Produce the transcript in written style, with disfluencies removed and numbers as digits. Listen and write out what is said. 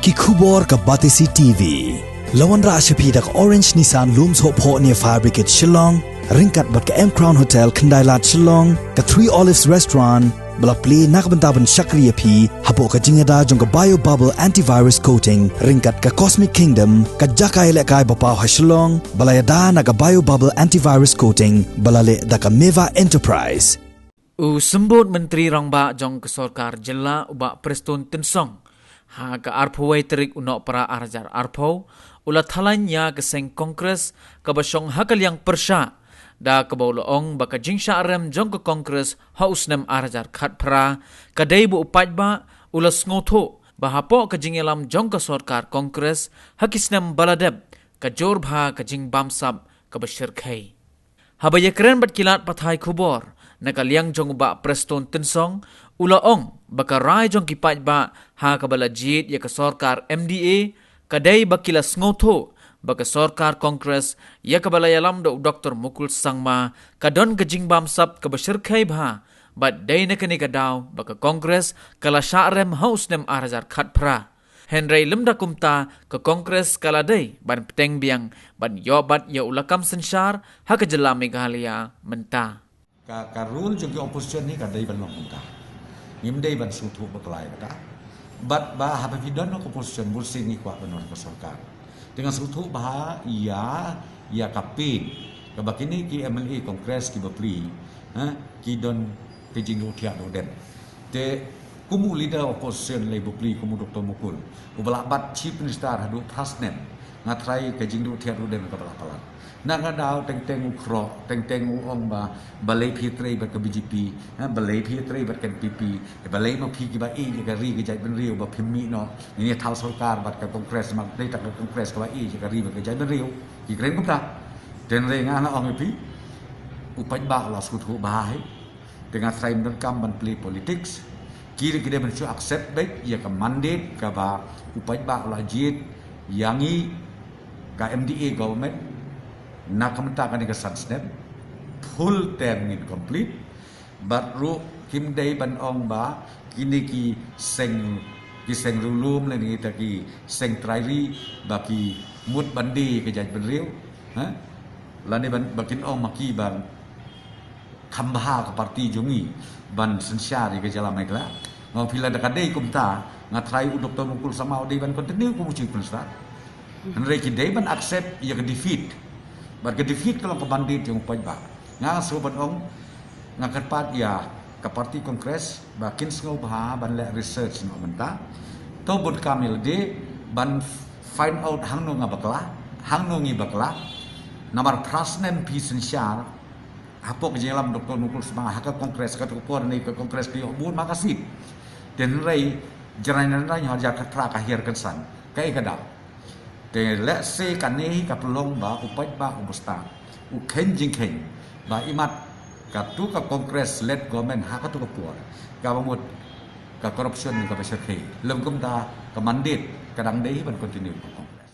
ki khubor ka Batisi TV. Lawan ra ashapi dak Orange Nissan Looms Hope Ho near Fire Brigade Shillong, ringkat bat ka M Crown Hotel Kendailat Shillong, ka Three Olives Restaurant, bala play nakbentaban Shakriya P, hapo ka jingada jong ka Bio Bubble Antivirus Coating, ringkat ka Cosmic Kingdom, ka Jakai Lekai Bapaw ha Shillong, bala yada na ka Bio Bubble Antivirus Coating, bala le da ka Meva Enterprise. Sembut Menteri Rangba jong ke Sorkar Jela ubak Preston Tensong. Ha ke arpawai terik unok para arjar arpaw, ula thalanya ke seng Kongres ke Shong ha ke Liang Pyrshah. Da ke baulaong baka jingsha arem jong ke Kongres ha usnem arjar khat pra, ke daibu Paidbah ula sngoto, bahapo ke jingelam jong ke Sorkar Kongres ha kisnem baladeb, ke jorbha ke jing bamsab ke Pyrshah. Habaya keren bat kilat pathai kubor, naka Liang jong ubak Preston Tensong, ula ong baka rai jong ki Paidbah ha ka bala jit ya ka Sorkar MDA kadai bakila sngoto baka Sorkar Kongres ya ka bala yalam do Dr. Mukul Sangma kadon ka jingbam sab ka Pyrshah bha bat dai na kani ka daw baka Kongres kala syarem haus nem arajar khat pra Henry lemda kumta ka Kongres kala dai ban Pdiang ban yobat ya ulakam sensyar ha ka jela Meghalaya menta ka rule jong opposition ni ka dai ban long kumta Ngimdai ban sutu berkelai kata, bat bah apa vidon no opposition bursi ni kuat benar ke Sorkar. Dengan sutu bah ia kapin, kebakini ki MLA Kongres ki bapli, ki don pejing utiak doden. Te kumu leader opposition lay bapli kumu Dr. Mukul, ubala bat chief minister hadu Prasnen, ngatrai pejing utiak doden ke balapalan. Nak ada teng-teng ukro, teng-teng uong ba balai pitrai ber ke BJP, balai pitrai ber ke PP, balai ma pi ki ba ke ri ke jai ben riu ba phimmi no. Ini thau Sorkar bat ke Kongres mak dei tak Kongres ke ba ke ri ba ke jai ben riu. Ki kren kumta. Den re nga na ong pi. Paidbah la suthu bahai. Dengan trai merekam ban play politics. Kiri kita ben accept baik ia ke mandate ke ba Paidbah la jit yangi ka MDA government nak kementakan ke Sansnep full term incomplete but ru kim dai ban ong ba kini ki seng rulum le ni ta ki seng trairi baki mut bandi ke jaj benriu lani ban bakin ong maki ban khambaha ke parti jungi ban sensyari ke jala megla ngau pila da kadai kumta ngatrai Dr. Mukul sama dei ban continue ku muci pensat andre ki dei ban accept ia ke defeat Barga defeat kalau ke bandit yang Paidbah. Nga sobat ong ngakat ya ke parti Kongres bakin sengau bah ban le research no menta. To bud kamil de ban find out hang no ngabakla, hang no ngibakla. Namar Prasnen pi sensyar hapo ke jelam Dr. Mukul semang hak Kongres ka tukor ni ke Kongres ki bun makasih. Den rei jeranan rai haja ka tra ka hier kensan. Kai kadal. Then let's say kaneh ka pelong ba Paidbah ubusta ken jingken ba imat ka tu ka Kongres led government ha ka tu ka puar ka bamut ka corruption ka Pyrshah lem kum ta ka mandate kadang dei ban continue ka Kongres